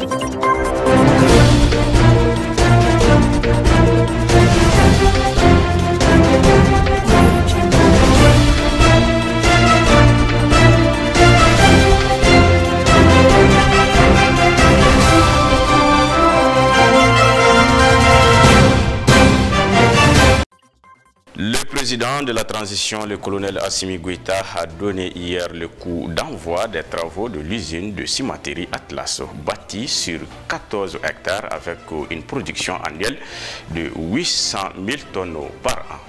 Le président de la transition, le colonel Assimi Goïta, a donné hier le coup d'envoi des travaux de l'usine de cimenterie Atlas, bâtie sur 14 hectares avec une production annuelle de 800 000 tonnes par an.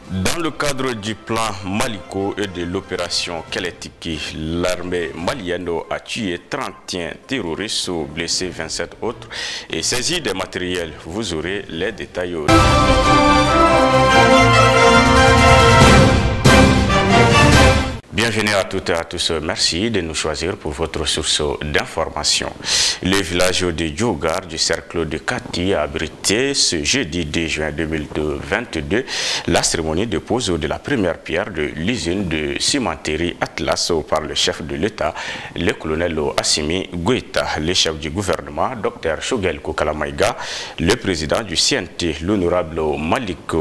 Dans le cadre du plan Maliko et de l'opération Keletiki, l'armée malienne a tué 31 terroristes, blessé 27 autres et saisi des matériels. Vous aurez les détails. Bienvenue à toutes et à tous. Merci de nous choisir pour votre source d'information. Le village de Djogar du cercle de Kati a abrité ce jeudi 2 juin 2022 la cérémonie de pose de la première pierre de l'usine de cimenterie Atlas par le chef de l'État, le colonel Assimi Goïta, le chef du gouvernement, Dr Choguel Kokalamaïga, le président du CNT, l'honorable Malik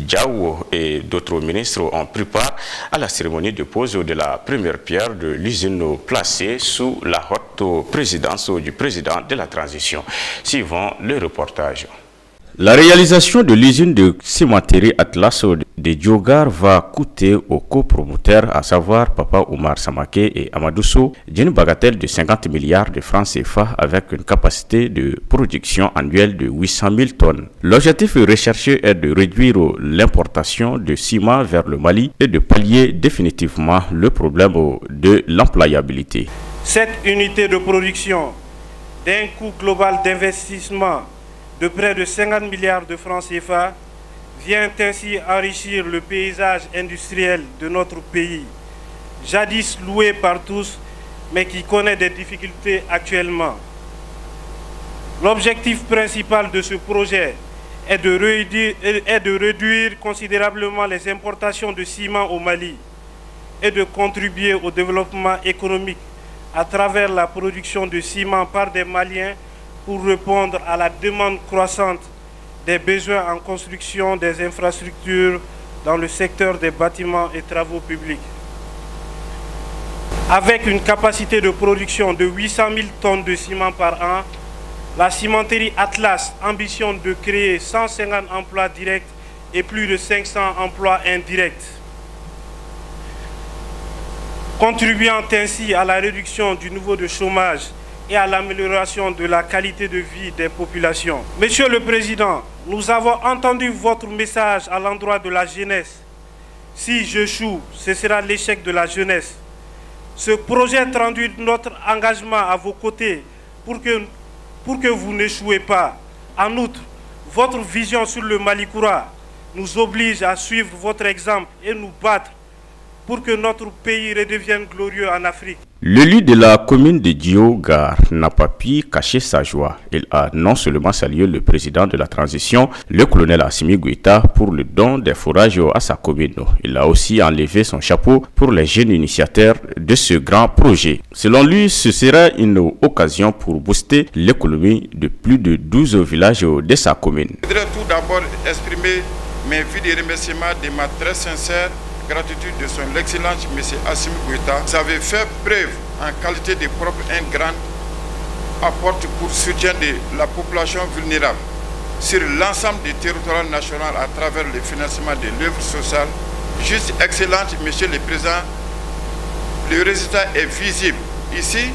Diaw et d'autres ministres ont pris part à la cérémonie de pose de la première pierre de l'usine placée sous la haute présidence du président de la transition. Suivant le reportage. La réalisation de l'usine de cimenterie Atlas de Djogar va coûter aux copromoteurs, à savoir Papa Oumar Samake et Amadousso, d'une bagatelle de 50 milliards de francs CFA avec une capacité de production annuelle de 800 000 tonnes. L'objectif recherché est de réduire l'importation de ciment vers le Mali et de pallier définitivement le problème de l'employabilité. Cette unité de production d'un coût global d'investissement de près de 50 milliards de francs CFA vient ainsi enrichir le paysage industriel de notre pays, jadis loué par tous, mais qui connaît des difficultés actuellement. L'objectif principal de ce projet est de réduire considérablement les importations de ciment au Mali et de contribuer au développement économique à travers la production de ciment par des Maliens pour répondre à la demande croissante des besoins en construction des infrastructures dans le secteur des bâtiments et travaux publics. Avec une capacité de production de 800 000 tonnes de ciment par an, la cimenterie Atlas ambitionne de créer 150 emplois directs et plus de 500 emplois indirects, contribuant ainsi à la réduction du niveau de chômage et à l'amélioration de la qualité de vie des populations. Monsieur le Président, nous avons entendu votre message à l'endroit de la jeunesse. Si j'échoue, ce sera l'échec de la jeunesse. Ce projet traduit notre engagement à vos côtés pour que vous n'échouez pas. En outre, votre vision sur le Malikoura nous oblige à suivre votre exemple et nous battre pour que notre pays redevienne glorieux en Afrique. L'élu de la commune de Djogar n'a pas pu cacher sa joie. Il a non seulement salué le président de la transition, le colonel Assimi Goïta, pour le don des fourrages à sa commune. Il a aussi enlevé son chapeau pour les jeunes initiateurs de ce grand projet. Selon lui, ce sera une occasion pour booster l'économie de plus de 12 villages de sa commune. Je voudrais tout d'abord exprimer mes vues de remerciements de ma très sincère gratitude de son excellence M. Assimi Goïta. Vous avez fait preuve en qualité de propre un grand apport pour soutien de la population vulnérable sur l'ensemble du territoire national à travers le financement de l'œuvre sociale. Juste excellente, Monsieur le Président, le résultat est visible ici,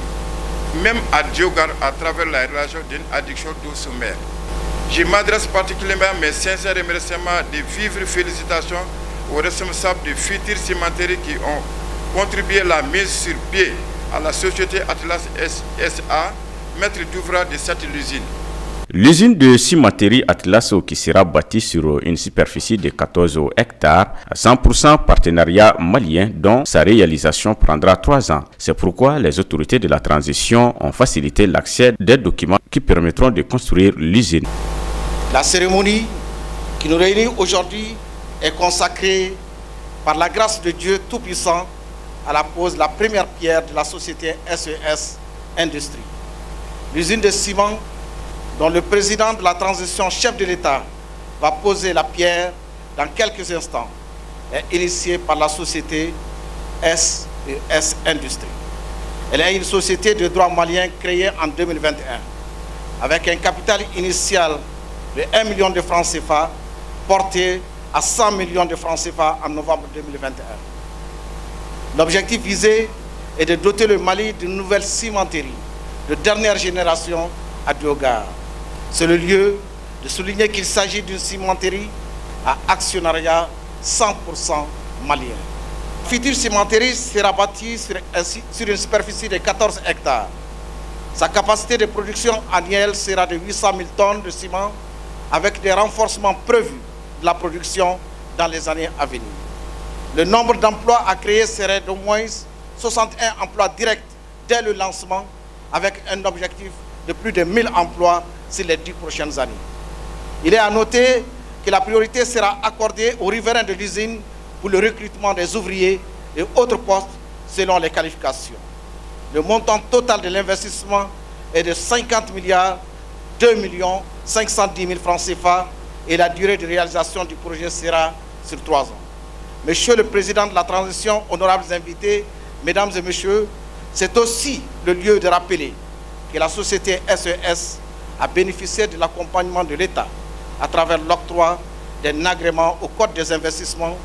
même à Djogar, à travers la relation d'une addiction d'eau sous mer. Je m'adresse particulièrement mes sincères remerciements de vivres félicitations aux responsables de futures cimenteries qui ont contribué à la mise sur pied à la société Atlas SA, maître d'ouvrage de cette usine. L'usine de cimenterie Atlas qui sera bâtie sur une superficie de 14 hectares, à 100% partenariat malien dont sa réalisation prendra 3 ans. C'est pourquoi les autorités de la transition ont facilité l'accès des documents qui permettront de construire l'usine. La cérémonie qui nous réunit aujourd'hui est consacrée par la grâce de Dieu Tout-Puissant à la pose de la première pierre de la société SES Industrie. L'usine de ciment dont le président de la transition, chef de l'État, va poser la pierre dans quelques instants est initiée par la société SES Industrie. Elle est une société de droit malien créée en 2021 avec un capital initial de 1 million de francs CFA porté à 100 millions de francs CFA en novembre 2021. L'objectif visé est de doter le Mali d'une nouvelle cimenterie de dernière génération à Diogar. C'est le lieu de souligner qu'il s'agit d'une cimenterie à actionnariat 100% malien. La future cimenterie sera bâtie sur une superficie de 14 hectares. Sa capacité de production annuelle sera de 800 000 tonnes de ciment avec des renforcements prévus de la production dans les années à venir. Le nombre d'emplois à créer serait d'au moins 61 emplois directs dès le lancement avec un objectif de plus de 1000 emplois sur les 10 prochaines années. Il est à noter que la priorité sera accordée aux riverains de l'usine pour le recrutement des ouvriers et autres postes selon les qualifications. Le montant total de l'investissement est de 50 milliards 2 510 000 francs CFA et la durée de réalisation du projet sera sur 3 ans. Monsieur le Président de la Transition, honorables invités, Mesdames et Messieurs, c'est aussi le lieu de rappeler que la société SES a bénéficié de l'accompagnement de l'État à travers l'octroi d'un agrément au Code des investissements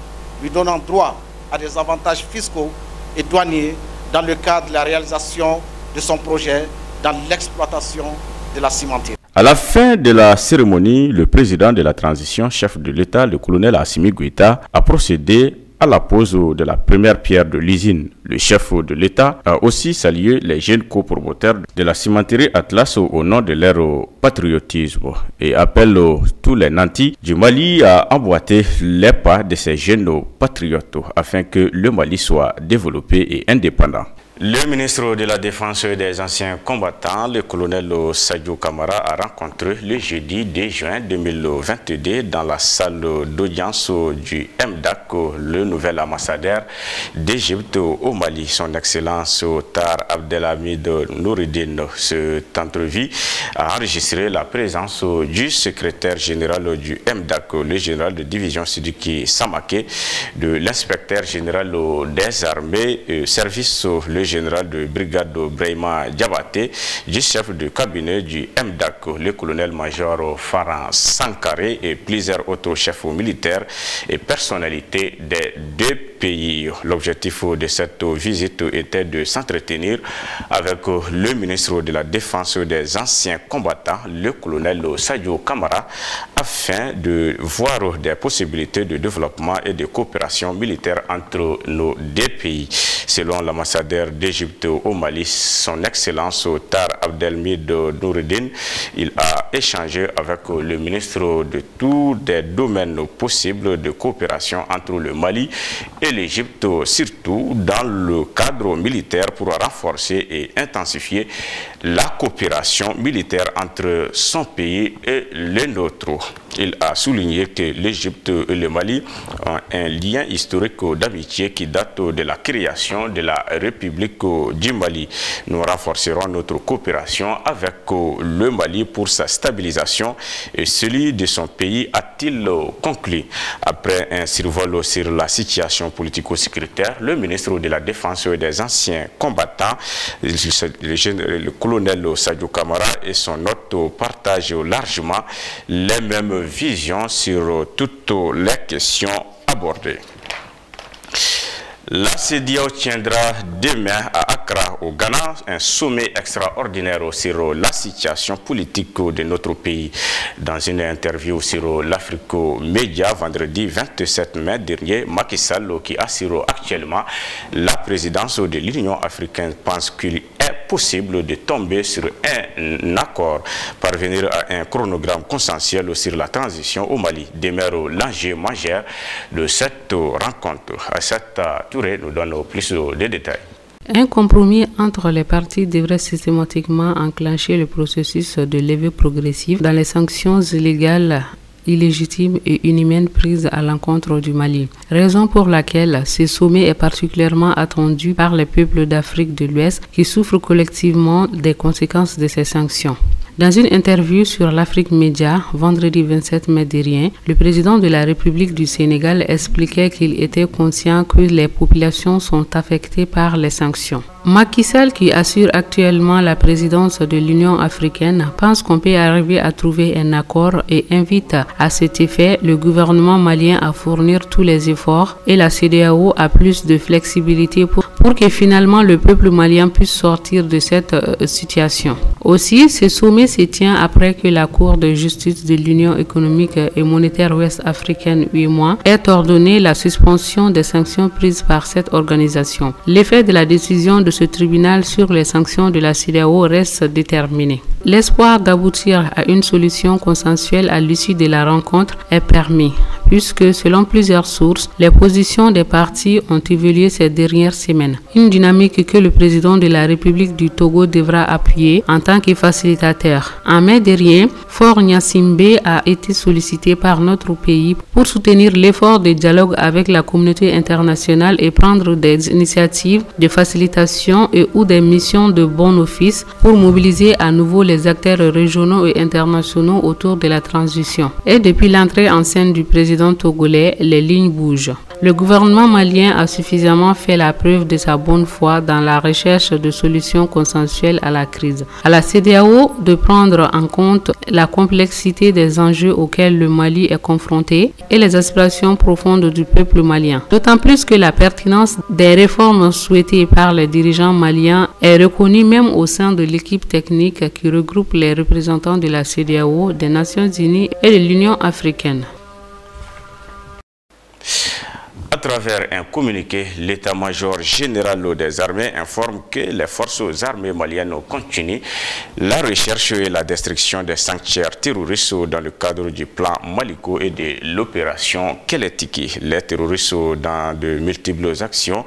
lui donnant droit à des avantages fiscaux et douaniers dans le cadre de la réalisation de son projet dans l'exploitation de la cimenterie. À la fin de la cérémonie, le président de la transition, chef de l'État, le colonel Assimi Goïta, a procédé à la pose de la première pierre de l'usine. Le chef de l'État a aussi salué les jeunes copromoteurs de la cimenterie Atlas au nom de leur patriotisme et appelle tous les nantis du Mali à emboîter les pas de ces jeunes patriotes afin que le Mali soit développé et indépendant. Le ministre de la Défense et des anciens combattants, le colonel Sadio Kamara, a rencontré le jeudi 2 juin 2022 dans la salle d'audience du MDAC le nouvel ambassadeur d'Égypte au Mali, son Excellence Tar Abdelhamid Noureddine. Cette entrevue a enregistré la présence du secrétaire général du MDAC, le général de division Sidiki Samake, de l'inspecteur général des armées, service le général de brigade Brahima Diabaté, du chef de cabinet du MDAC, le colonel-major Farhan Sankaré et plusieurs autres chefs militaires et personnalités des deux pays. L'objectif de cette visite était de s'entretenir avec le ministre de la Défense des anciens combattants, le colonel Sadio Kamara, afin de voir des possibilités de développement et de coopération militaire entre nos deux pays. Selon l'ambassadeur d'Égypte au Mali, son Excellence Tar Abdelhamid Noureddine, il a échangé avec le ministre de tous les domaines possibles de coopération entre le Mali et l'Égypte, surtout dans le cadre militaire pour renforcer et intensifier la coopération militaire entre son pays et le nôtre. Il a souligné que l'Égypte et le Mali ont un lien historique d'amitié qui date de la création de la République du Mali. Nous renforcerons notre coopération avec le Mali pour sa stabilisation et celui de son pays, a-t-il conclu. Après un survol sur la situation politico-sécuritaire, le ministre de la Défense et des anciens combattants, le colonel Sadio Kamara et son hôte partagent largement les mêmes visions sur toutes les questions abordées. La CEDEAO tiendra demain à Accra, au Ghana, un sommet extraordinaire sur la situation politique de notre pays. Dans une interview sur l'Afrique Média, vendredi 27 mai dernier, Macky Sall, qui assure actuellement la présidence de l'Union africaine, pense qu'il est possible de tomber sur un accord, parvenir à un chronogramme consensuel sur la transition au Mali, demeure l'enjeu majeur de cette rencontre. À cette Touré nous donne plus de détails. Un compromis entre les parties devrait systématiquement enclencher le processus de levée progressive dans les sanctions illégales illégitimes et inhumaines prises à l'encontre du Mali. Raison pour laquelle ce sommet est particulièrement attendu par les peuples d'Afrique de l'Ouest qui souffrent collectivement des conséquences de ces sanctions. Dans une interview sur l'Afrique Média, vendredi 27 mai dernier, le président de la République du Sénégal expliquait qu'il était conscient que les populations sont affectées par les sanctions. Macky Sall, qui assure actuellement la présidence de l'Union africaine, pense qu'on peut arriver à trouver un accord et invite à cet effet le gouvernement malien à fournir tous les efforts et la CEDEAO à plus de flexibilité pour que finalement le peuple malien puisse sortir de cette situation. Aussi, ce sommet se tient après que la Cour de justice de l'Union économique et monétaire ouest-africaine, UEMOA, ait ordonné la suspension des sanctions prises par cette organisation. L'effet de la décision de ce tribunal sur les sanctions de la CEDEAO reste déterminé. L'espoir d'aboutir à une solution consensuelle à l'issue de la rencontre est permis, puisque selon plusieurs sources, les positions des parties ont évolué ces dernières semaines. Une dynamique que le président de la République du Togo devra appuyer en tant que facilitateur. En mai dernier, Faure Gnassingbé a été sollicité par notre pays pour soutenir l'effort de dialogue avec la communauté internationale et prendre des initiatives de facilitation et ou des missions de bon office pour mobiliser à nouveau les acteurs régionaux et internationaux autour de la transition. Et depuis l'entrée en scène du président togolais, les lignes bougent. Le gouvernement malien a suffisamment fait la preuve de sa bonne foi dans la recherche de solutions consensuelles à la crise. À la CEDEAO de prendre en compte la complexité des enjeux auxquels le Mali est confronté et les aspirations profondes du peuple malien. D'autant plus que la pertinence des réformes souhaitées par les dirigeants maliens est reconnue même au sein de l'équipe technique qui regroupe les représentants de la CEDEAO, des Nations Unies et de l'Union africaine. À travers un communiqué, l'état-major général des armées informe que les forces armées maliennes continuent la recherche et la destruction des sanctuaires terroristes dans le cadre du plan Maliko et de l'opération Keletiki. Les terroristes, dans de multiples actions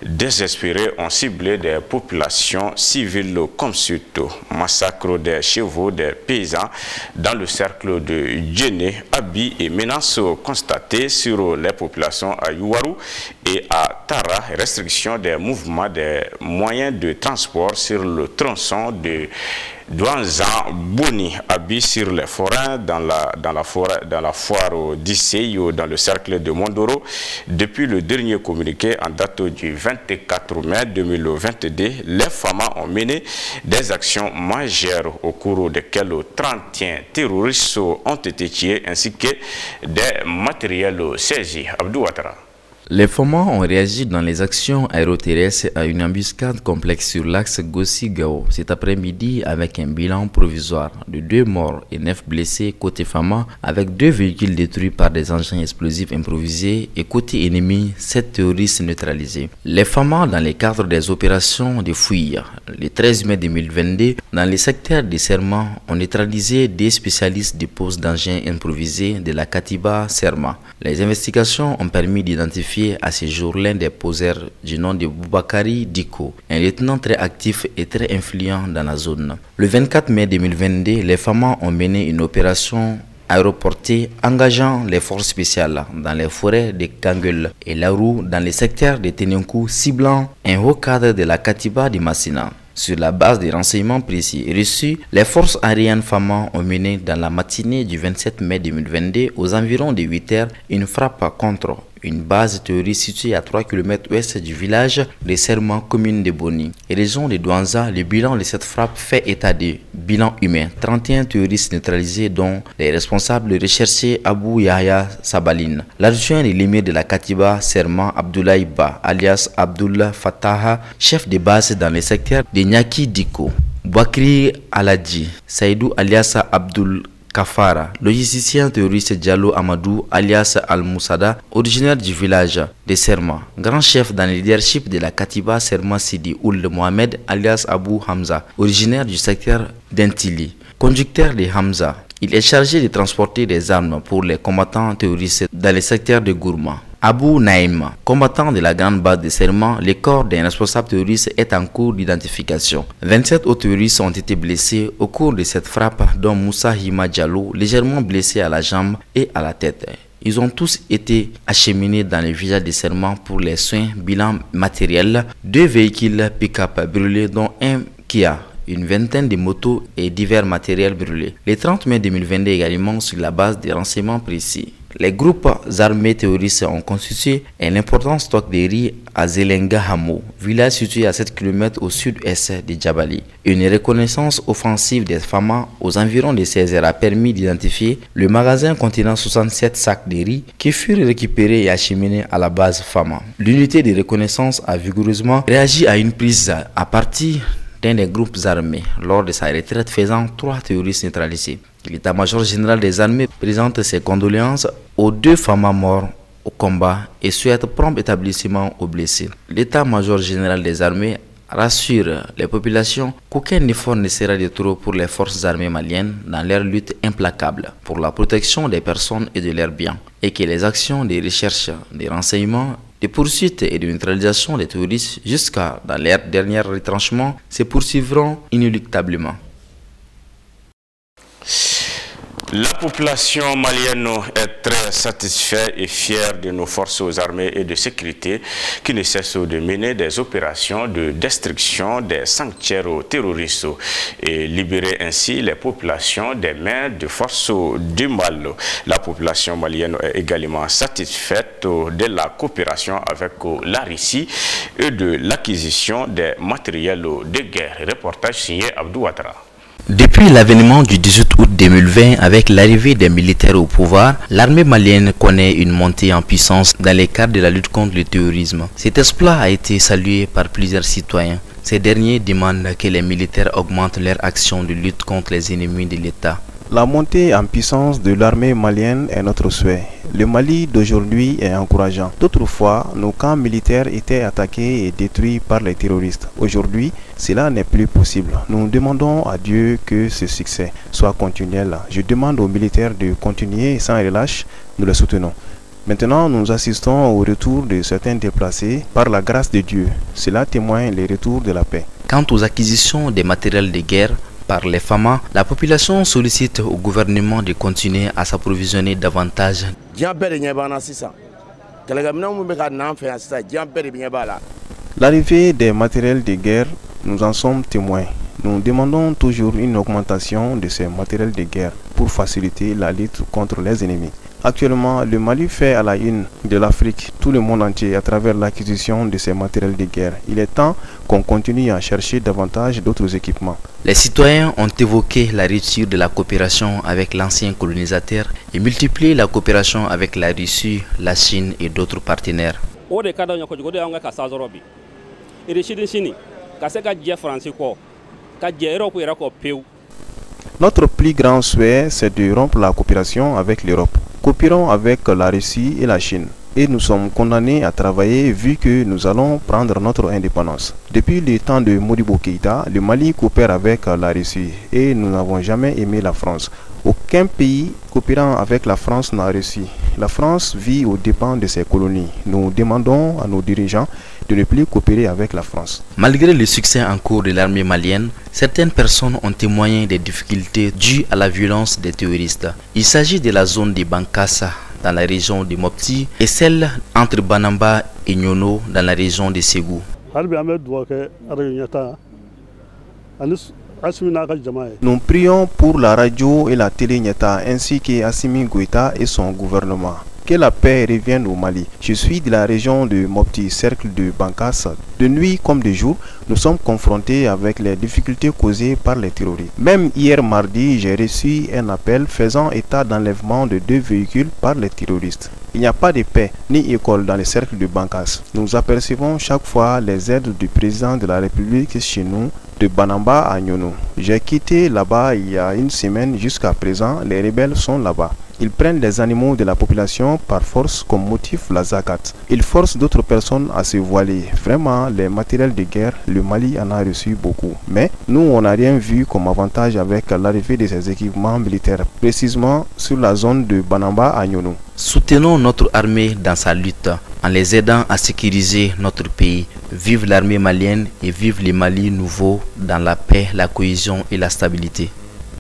désespérés, ont ciblé des populations civiles comme surtout massacre des chevaux des paysans dans le cercle de Djéné, Abi et menaces constatées sur les populations à Youarou et à Tara, restriction des mouvements des moyens de transport sur le tronçon de Douanzan Boni, Abi sur les forains dans la foire d'Isseyo dans le cercle de Mondoro. Depuis le dernier communiqué en date du 24 mai 2022, les FAMA ont mené des actions majeures au cours desquelles 31 terroristes ont été tués ainsi que des matériels saisis. Abdou Ouattara. Les FAMA ont réagi dans les actions aéroterrestres à une embuscade complexe sur l'axe Gossi-Gao cet après-midi avec un bilan provisoire de 2 morts et 9 blessés côté FAMA, avec 2 véhicules détruits par des engins explosifs improvisés et côté ennemi 7 terroristes neutralisés. Les FAMA, dans le cadre des opérations de fouilles, le 13 mai 2022, dans les secteurs de Serma, ont neutralisé des spécialistes de pose d'engins improvisés de la Katiba Serma. Les investigations ont permis d'identifier à ce jour l'un des poseurs du nom de Boubakari Diko, un lieutenant très actif et très influent dans la zone. Le 24 mai 2022, les FAMA ont mené une opération aéroportée engageant les forces spéciales dans les forêts de Kangul et Larou dans les secteurs de Tenenkou, ciblant un haut cadre de la Katiba de Massina. Sur la base des renseignements précis reçus, les forces aériennes FAMA ont mené dans la matinée du 27 mai 2022 aux environs de 8 h une frappe contre une base terroriste située à 3 km ouest du village de Serma, commune de Boni. Et région de Douanza, le bilan de cette frappe fait état de bilan humain. 31 terroristes neutralisés, dont les responsables recherchés Abou Yahya Sabaline. L'adjoint de l'émir de la Katiba Serma, Abdoulaye Ba, alias Abdullah Fataha, chef de base dans le secteur de Nyaki Diko. Bakri Aladji, Saïdou alias Abdul Kafara, logisticien terroriste Diallo Amadou alias Al-Moussada, originaire du village de Serma, grand chef dans le leadership de la Katiba Serma Sidi Ould Mohamed alias Abou Hamza, originaire du secteur d'Intili, conducteur de Hamza. Il est chargé de transporter des armes pour les combattants terroristes dans le secteur de Gourma. Abou Naïm, combattant de la grande base de serment, le corps d'un responsable terroriste est en cours d'identification. 27 autres terroristes ont été blessés au cours de cette frappe, dont Moussa Hima Diallo, légèrement blessé à la jambe et à la tête. Ils ont tous été acheminés dans les villages de serment pour les soins. Bilan matériel, 2 véhicules pick-up brûlés dont un Kia, une vingtaine de motos et divers matériels brûlés. Le 30 mai 2022 également, sur la base des renseignements précis, les groupes armés terroristes ont constitué un important stock de riz à Zelenga Hamo, village situé à 7 km au sud-est de Djabali. Une reconnaissance offensive des FAMA aux environs de 16 heures a permis d'identifier le magasin contenant 67 sacs de riz qui furent récupérés et acheminés à la base FAMA. L'unité de reconnaissance a vigoureusement réagi à une prise à partir d'un des groupes armés lors de sa retraite, faisant 3 terroristes neutralisés. L'état-major général des armées présente ses condoléances aux 2 FAMA morts au combat et souhaite prompt établissement aux blessés. L'état-major général des armées rassure les populations qu'aucun effort ne sera de trop pour les forces armées maliennes dans leur lutte implacable pour la protection des personnes et de leurs biens, et que les actions de recherche, de renseignement, de poursuite et de neutralisation des terroristes jusqu'à dans leur dernier retranchement se poursuivront inéluctablement. La population malienne est très satisfaite et fière de nos forces armées et de sécurité qui ne cessent de mener des opérations de destruction des sanctuaires terroristes et libérer ainsi les populations des mains de forces du mal. La population malienne est également satisfaite de la coopération avec la Russie et de l'acquisition des matériels de guerre. Reportage signé Abdou Ouattara. Depuis l'avènement du 18 août 2020, avec l'arrivée des militaires au pouvoir, l'armée malienne connaît une montée en puissance dans le cadre de la lutte contre le terrorisme. Cet exploit a été salué par plusieurs citoyens. Ces derniers demandent que les militaires augmentent leur action de lutte contre les ennemis de l'État. La montée en puissance de l'armée malienne est notre souhait. Le Mali d'aujourd'hui est encourageant. D'autres fois, nos camps militaires étaient attaqués et détruits par les terroristes. Aujourd'hui, cela n'est plus possible. Nous demandons à Dieu que ce succès soit continuel. Je demande aux militaires de continuer sans relâche. Nous les soutenons. Maintenant, nous assistons au retour de certains déplacés par la grâce de Dieu. Cela témoigne le retour de la paix. Quant aux acquisitions des matériels de guerre par les FAMA, la population sollicite au gouvernement de continuer à s'approvisionner davantage. L'arrivée des matériels de guerre, nous en sommes témoins. Nous demandons toujours une augmentation de ces matériels de guerre pour faciliter la lutte contre les ennemis. Actuellement, le Mali fait à la une de l'Afrique, tout le monde entier, à travers l'acquisition de ces matériels de guerre. Il est temps qu'on continue à chercher davantage d'autres équipements. Les citoyens ont évoqué la rupture de la coopération avec l'ancien colonisateur et multiplié la coopération avec la Russie, la Chine et d'autres partenaires. Notre plus grand souhait, c'est de rompre la coopération avec l'Europe. Coopérons avec la Russie et la Chine. Et nous sommes condamnés à travailler vu que nous allons prendre notre indépendance. Depuis le temps de Modibo Keïta, le Mali coopère avec la Russie et nous n'avons jamais aimé la France. Aucun pays coopérant avec la France n'a réussi. La France vit aux dépens de ses colonies. Nous demandons à nos dirigeants de ne plus coopérer avec la France. Malgré le succès en cours de l'armée malienne, certaines personnes ont témoigné des difficultés dues à la violence des terroristes. Il s'agit de la zone de Bankassa dans la région de Mopti et celle entre Banamba et Nyono dans la région de Ségou. Nous prions pour la radio et la télé Nyata ainsi qu'Assimi Goïta et son gouvernement. Que la paix revienne au Mali. Je suis de la région de Mopti, cercle de Bankassa. De nuit comme de jour, nous sommes confrontés avec les difficultés causées par les terroristes. Même hier mardi, j'ai reçu un appel faisant état d'enlèvement de 2 véhicules par les terroristes. Il n'y a pas de paix ni école dans le cercle de Bankass. Nous apercevons chaque fois les aides du président de la République chez nous, de Banamba à Nyono. J'ai quitté là-bas il y a une semaine. Jusqu'à présent, les rebelles sont là-bas. Ils prennent les animaux de la population par force comme motif la zakat. Ils forcent d'autres personnes à se voiler. Vraiment, les matériels de guerre, le Mali en a reçu beaucoup. Mais nous, on n'a rien vu comme avantage avec l'arrivée de ces équipements militaires, précisément sur la zone de Banamba à Nyonou. Soutenons notre armée dans sa lutte en les aidant à sécuriser notre pays. Vive l'armée malienne et vive le Mali nouveau dans la paix, la cohésion et la stabilité.